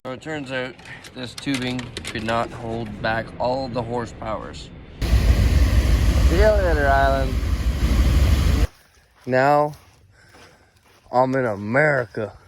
So it turns out this tubing could not hold back all the horsepowers. See you later, Island. Now I'm in America.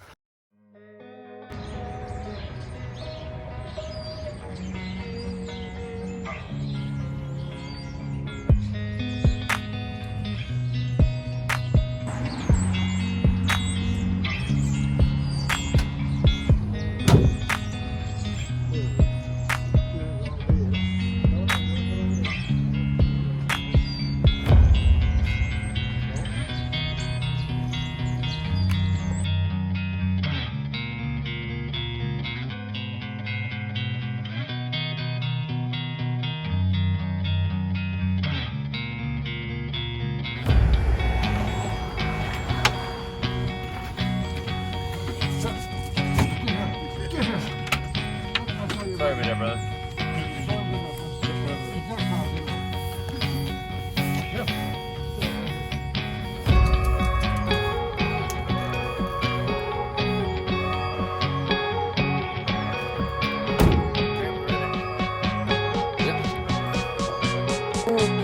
Sorry about that, brother.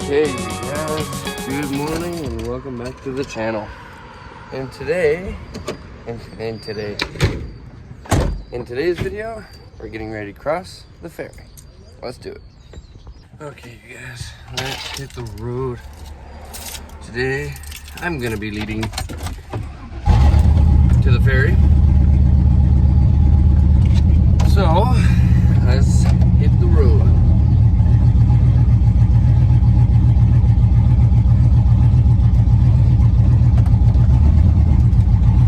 Okay, you guys, good morning and welcome back to the channel. And today, in today's video, we're getting ready to cross the ferry. Let's do it. Okay, you guys, let's hit the road. Today, I'm gonna be leading to the ferry. So, let's hit the road.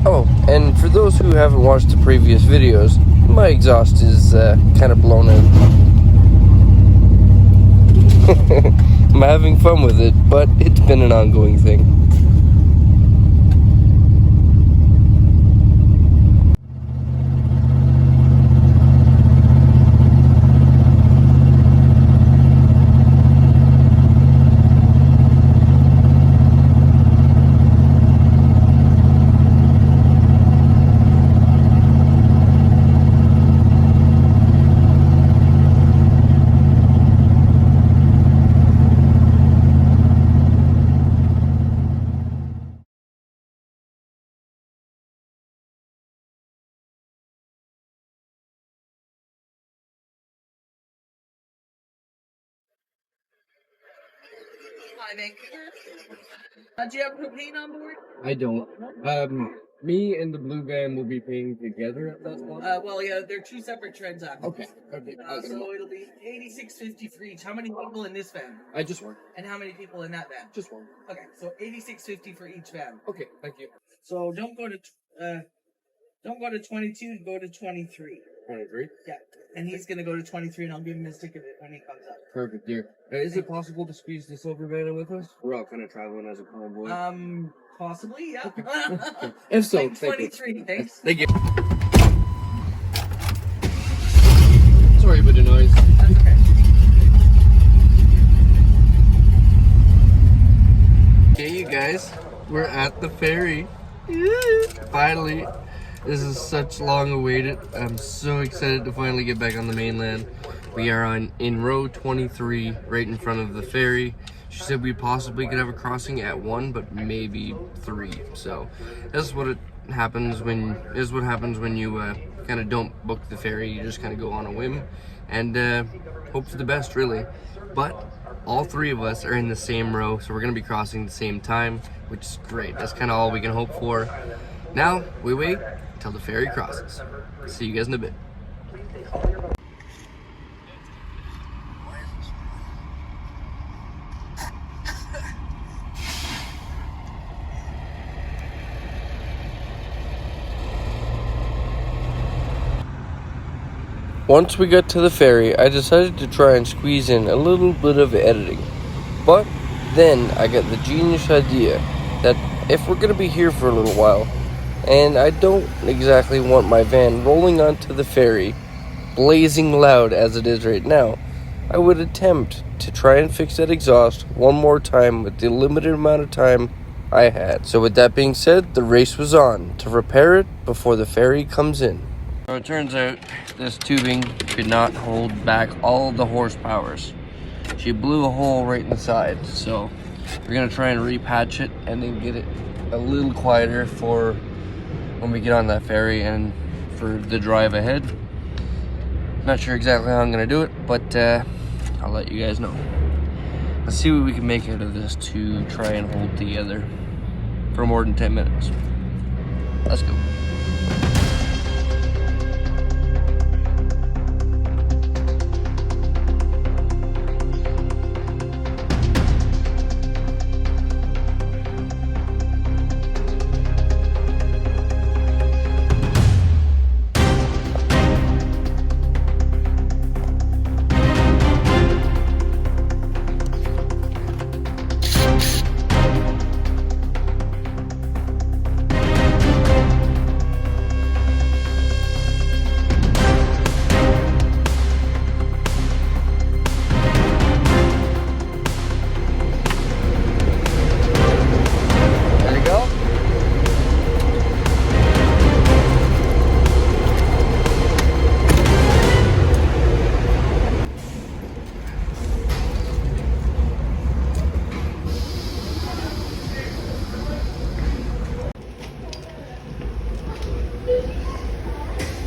Oh, and for those who haven't watched the previous videos, my exhaust is kind of blown out. I'm having fun with it, but it's been an ongoing thing. Hi, Vancouver. Do you have propane on board? I don't. Me and the blue van will be paying together at that spot. Well, yeah, they're two separate transactions. Okay. So it'll be $86.50 for each. How many people in this van? I just one. And how many people in that van? Just one. Okay, so $86.50 for each van. Okay, thank you. So don't go to 22. Go to 23. 23? Yeah, and he's gonna go to 23, and I'll give him his ticket when he comes up. Perfect, dear. Is it possible to squeeze the silver van in with us? We're all kind of traveling as a convoy. Possibly, yeah. If so, like thank 23, you. thanks. Thank you. Sorry about the noise. That's okay. Hey, you guys. We're at the ferry. Finally. This is such long awaited. I'm so excited to finally get back on the mainland. We are in row 23, right in front of the ferry. She said we possibly could have a crossing at 1, but maybe 3. So that's what happens when you kind of don't book the ferry. You just kind of go on a whim and hope for the best, really. But all 3 of us are in the same row, so we're gonna be crossing at the same time, which is great. That's kind of all we can hope for. Now we wait until the ferry crosses. See you guys in a bit. Once we got to the ferry, I decided to try and squeeze in a little bit of editing. But then I got the genius idea that if we're going to be here for a little while, and I don't exactly want my van rolling onto the ferry, blazing loud as it is right now, I would attempt to try and fix that exhaust one more time with the limited amount of time I had. So with that being said, the race was on to repair it before the ferry comes in. So it turns out this tubing could not hold back all the horsepowers. She blew a hole right in the side, so we're gonna try and repatch it and then get it a little quieter for when we get on that ferry and for the drive ahead. Not sure exactly how I'm gonna do it, but I'll let you guys know. Let's see what we can make out of this to try and hold together for more than 10 minutes. Let's go.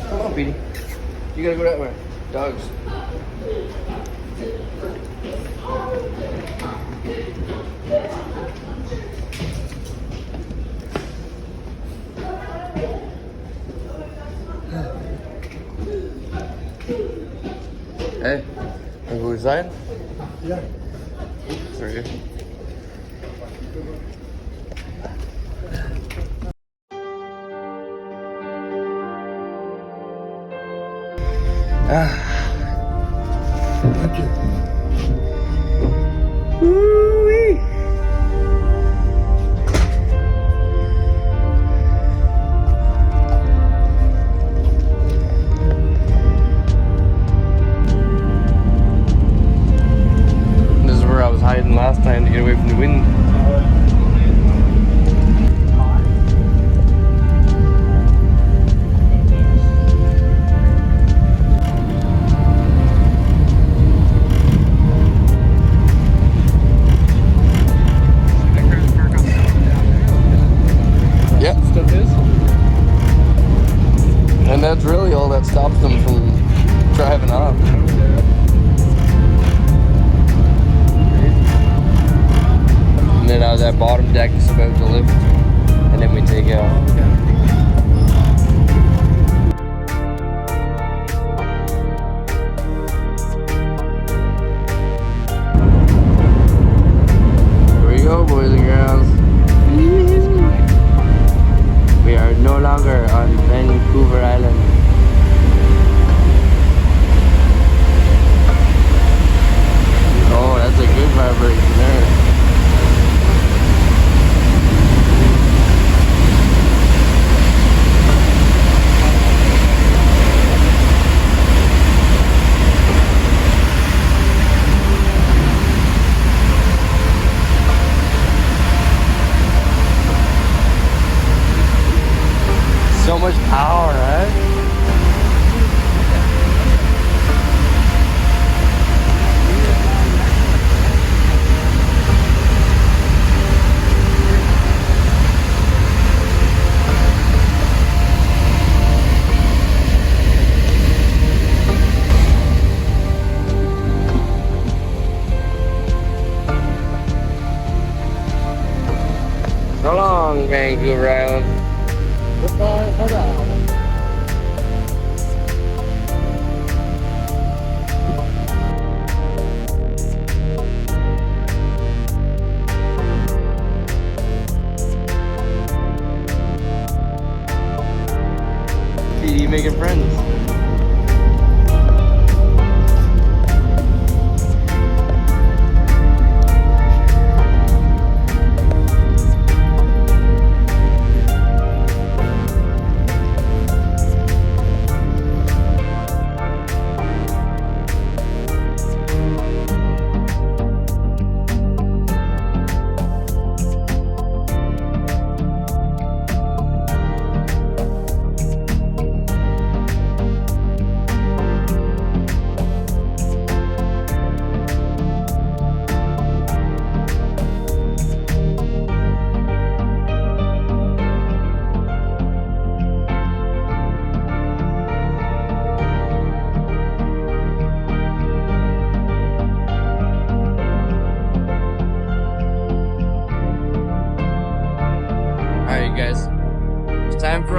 Come on, Petey. You gotta go that way. Dogs. Hey, wanna go inside? Yeah. Sorry. Thank you. Woo-wee. This is where I was hiding last time to get away from the wind. And that's really all that stops them from driving off. And then that bottom deck is about to lift, and then we take off. Here we go, boys and girls. We are no longer on Vancouver Island. Oh, that's a good vibration there. So much power, right? So long, Vancouver Island. Goodbye for now. You making friends?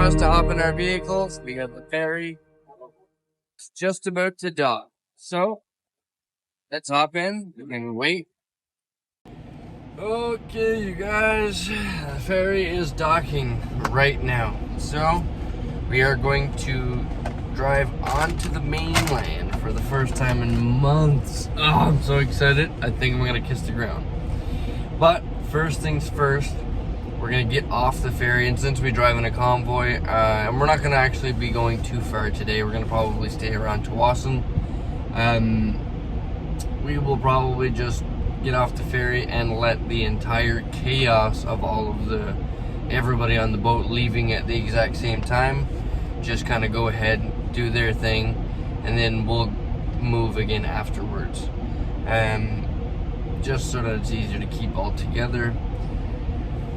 us to hop in our vehicles. We got the ferry. It's just about to dock. So, let's hop in and wait. Okay, you guys, the ferry is docking right now. So, we are going to drive onto the mainland for the first time in months. Oh, I'm so excited. I think I'm gonna kiss the ground. But first things first, we're gonna get off the ferry, and since we drive in a convoy, and we're not gonna actually be going too far today, we're gonna probably stay around Tawasin. We will probably just get off the ferry and let the entire chaos of all of everybody on the boat leaving at the exact same time just kind of go ahead, do their thing, and then we'll move again afterwards. Just so that it's easier to keep all together.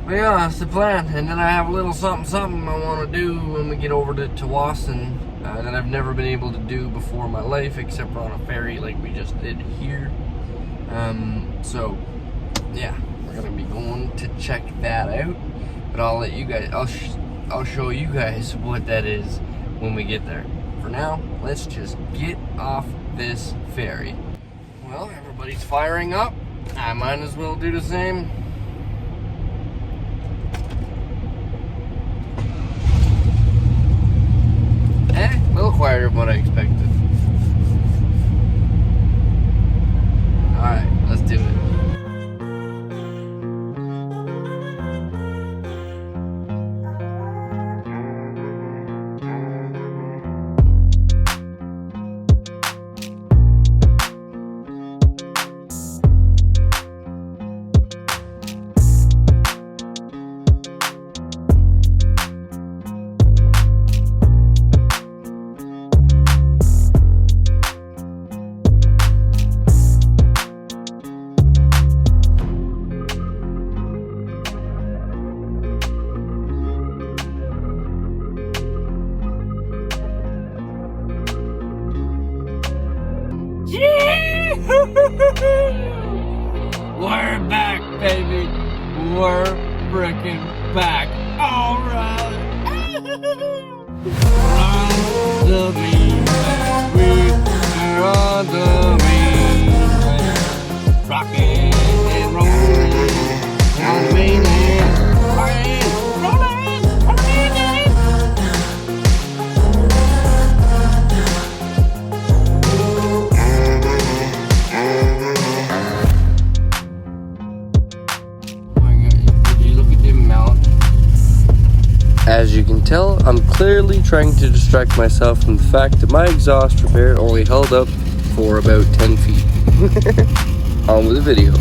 But yeah, that's the plan. And then I have a little something I want to do when we get over to Tawasin that I've never been able to do before in my life, except for on a ferry like we just did here. So yeah, we're gonna be going to check that out. But I'll let you guys. I'll show you guys what that is when we get there. For now, let's just get off this ferry. Well, everybody's firing up. I might as well do the same. A little quieter than what I expected. Alright, let's do it. We're back, baby. We're freaking back. All right. On the mainland. We are on the mainland. Rocking and rolling on the mainland. Rocking, rolling on the mainland. As you can tell, I'm clearly trying to distract myself from the fact that my exhaust repair only held up for about 10 feet. On with the video.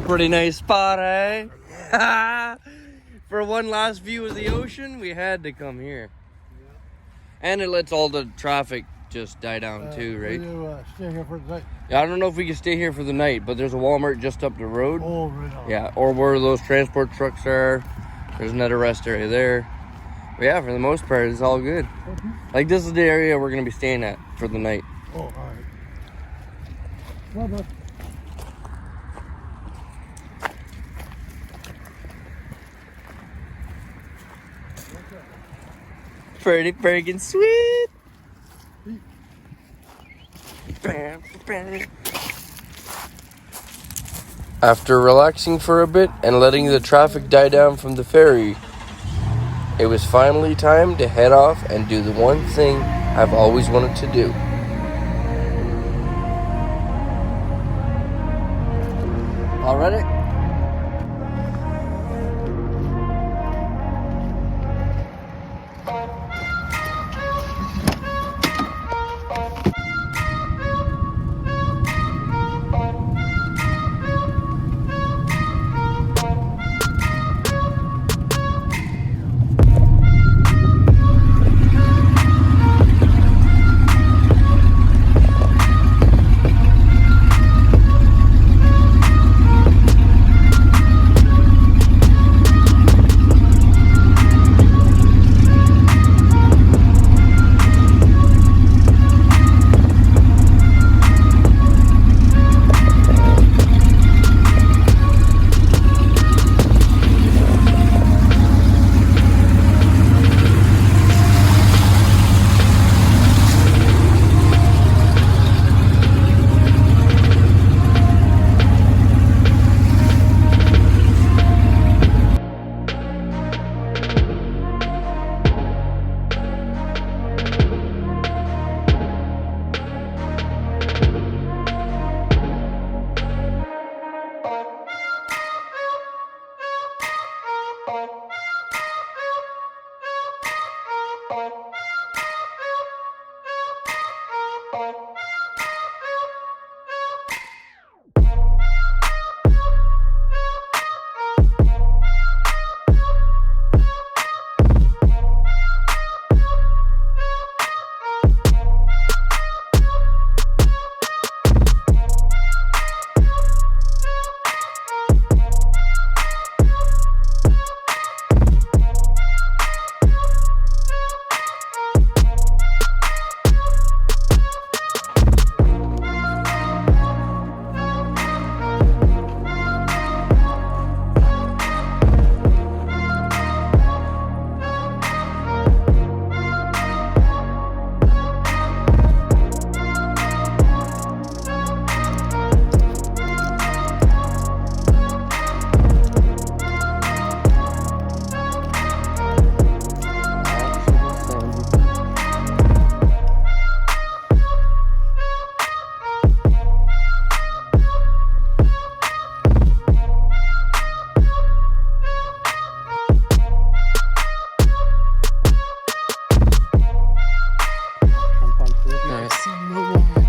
Pretty nice spot, eh? For one last view of the ocean, we had to come here. And it lets all the traffic just die down too, right? Will you stay here for the night? Yeah, I don't know if we can stay here for the night, but there's a Walmart just up the road. Oh, right on. Yeah, or where those transport trucks are. There's another rest area there. But yeah, for the most part, it's all good. Like, this is the area we're going to be staying at for the night. Oh, all right. Well, Pretty friggin' sweet. After relaxing for a bit and letting the traffic die down from the ferry, it was finally time to head off and do the one thing I've always wanted to do. All ready?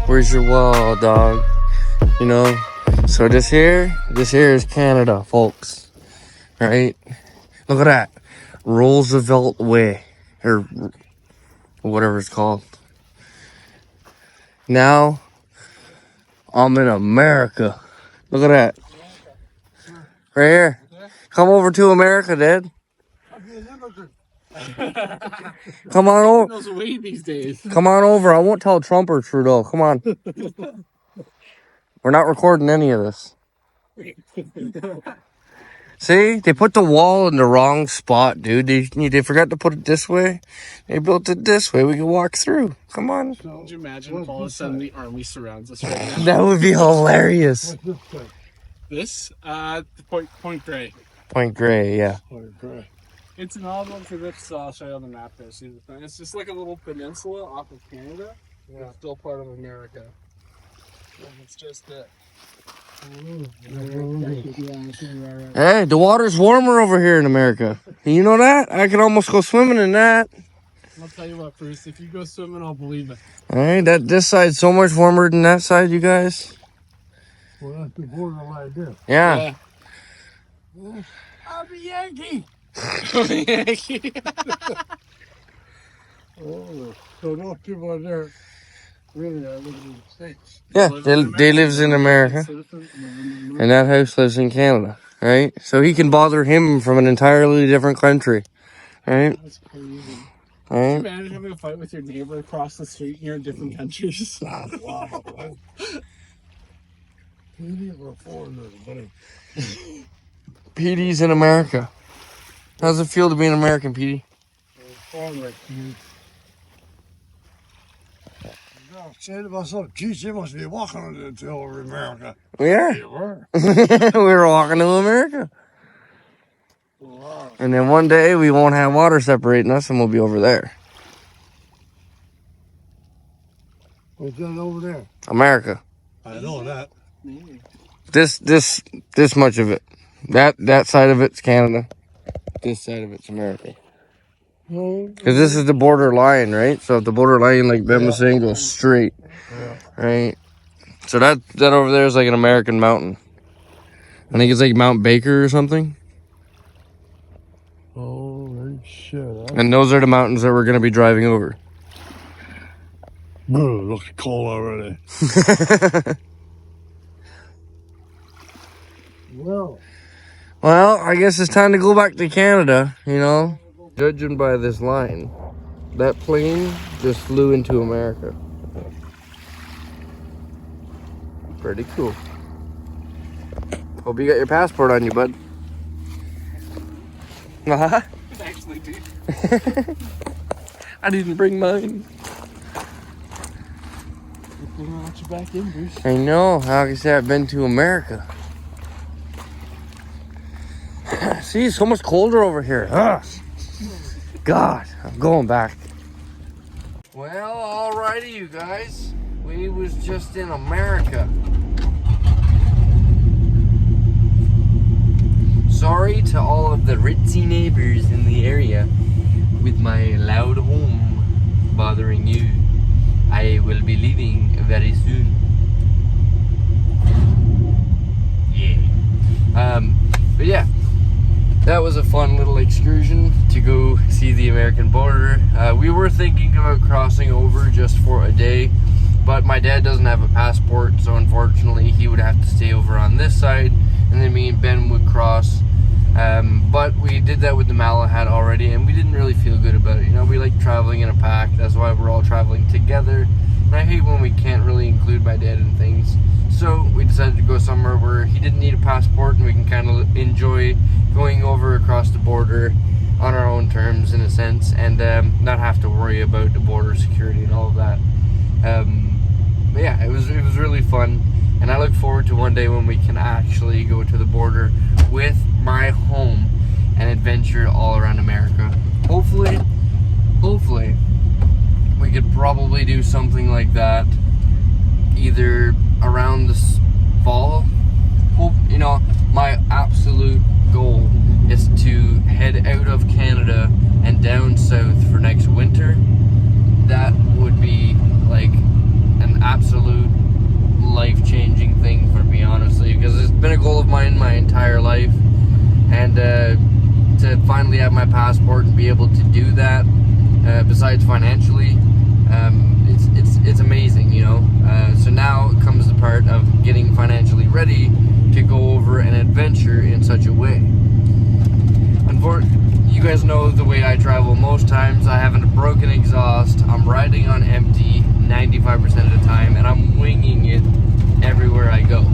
Where's your wall, dog? You know, so this here is Canada, folks. Right? Look at that. Roosevelt Way. Or whatever it's called. Now, I'm in America. Look at that. Right here. Come over to America, Dad. Come on over. These days. Come on over. I won't tell Trump or Trudeau. Come on. We're not recording any of this. See, they put the wall in the wrong spot, dude. They forgot to put it this way. They built it this way. We can walk through. Come on. Could you imagine if all of a sudden the army surrounds us right now? That would be hilarious. This, Point Grey. Point Grey, yeah. It's an odd one for this. I'll show you on the map there. See the thing? It's just like a little peninsula off of Canada. Yeah. It's still part of America. It's just it. Hey, the water's warmer over here in America. You know that? I could almost go swimming in that. I'll tell you what, Bruce. If you go swimming, I'll believe it. Hey, this side's so much warmer than that side, you guys. Well, that's the borderline there. Yeah. I'm a Yankee. Oh, so not too much there. Really, I live in the States. Yeah, they lives in America. And that house lives in Canada, right? So he can bother him from an entirely different country, right? That's crazy. Right? Can you imagine having a fight with your neighbor across the street and you're in different countries? Wow. PD's in America. How's it feel to be an American, PD? I said to myself, geez, you must be walking to over America. We are. You were. We were walking to America. Wow. And then one day we won't have water separating us and we'll be over there. What's that over there? America. I know that. This much of it. That side of it's Canada. This side of it's America. Because this is the border line, right? So if the border line, like Ben was saying, goes straight, right? So that over there is like an American mountain. I think it's like Mount Baker or something. Holy shit. And those are the mountains that we're going to be driving over. It looks cold already. Well, Well, I guess it's time to go back to Canada, you know? Judging by this line, that plane just flew into America. Pretty cool. Hope you got your passport on you, bud. Actually, dude. I didn't bring mine. They don't let you back in, Bruce. I know. Like I said, I've been to America. See, it's so much colder over here. Ugh. God, I'm going back. Well, alrighty, you guys. We was just in America. Sorry to all of the ritzy neighbors in the area with my loud home bothering you. I will be leaving very soon. Yeah. But yeah, that was a fun little excursion to go see the American border. We were thinking about crossing over just for a day, but my dad doesn't have a passport, so unfortunately he would have to stay over on this side, and then me and Ben would cross. But we did that with the Malahat already, and we didn't really feel good about it. You know, we like traveling in a pack. That's why we're all traveling together. And I hate when we can't really include my dad in things. So we decided to go somewhere where he didn't need a passport, and we can kind of enjoy going over across the border on our own terms, in a sense, and not have to worry about the border security and all of that. But yeah, it was really fun. And I look forward to one day when we can actually go to the border with my home and adventure all around America. Hopefully, we could probably do something like that either around this fall. You know, my absolute goal is to head out of Canada and down south for next winter. That would be like an absolute life-changing thing for me, honestly, because it's been a goal of mine my entire life, and to finally have my passport and be able to do that, besides financially, it's amazing, you know. So now comes the part of getting financially ready to go over an adventure in such a way. You guys know the way I travel most times. I have a broken exhaust, I'm riding on empty 95% of the time, and I'm winging it everywhere I go.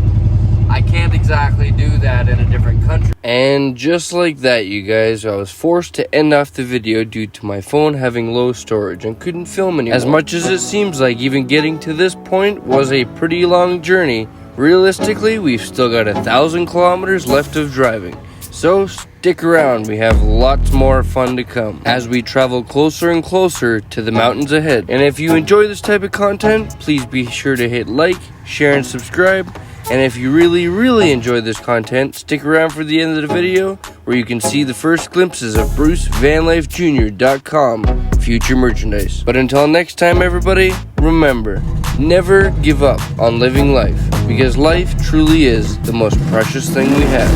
I can't exactly do that in a different country. And just like that, you guys, I was forced to end off the video due to my phone having low storage and couldn't film anymore. As much as it seems like even getting to this point was a pretty long journey, realistically, we've still got 1,000 kilometers left of driving. So stick around, we have lots more fun to come as we travel closer and closer to the mountains ahead. And if you enjoy this type of content, please be sure to hit like, share, and subscribe. And if you really enjoy this content, stick around for the end of the video where you can see the first glimpses of BruceVanlifeJr.com future merchandise. But until next time, everybody, remember, never give up on living life, because life truly is the most precious thing we have.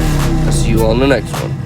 I'll see you all in the next one.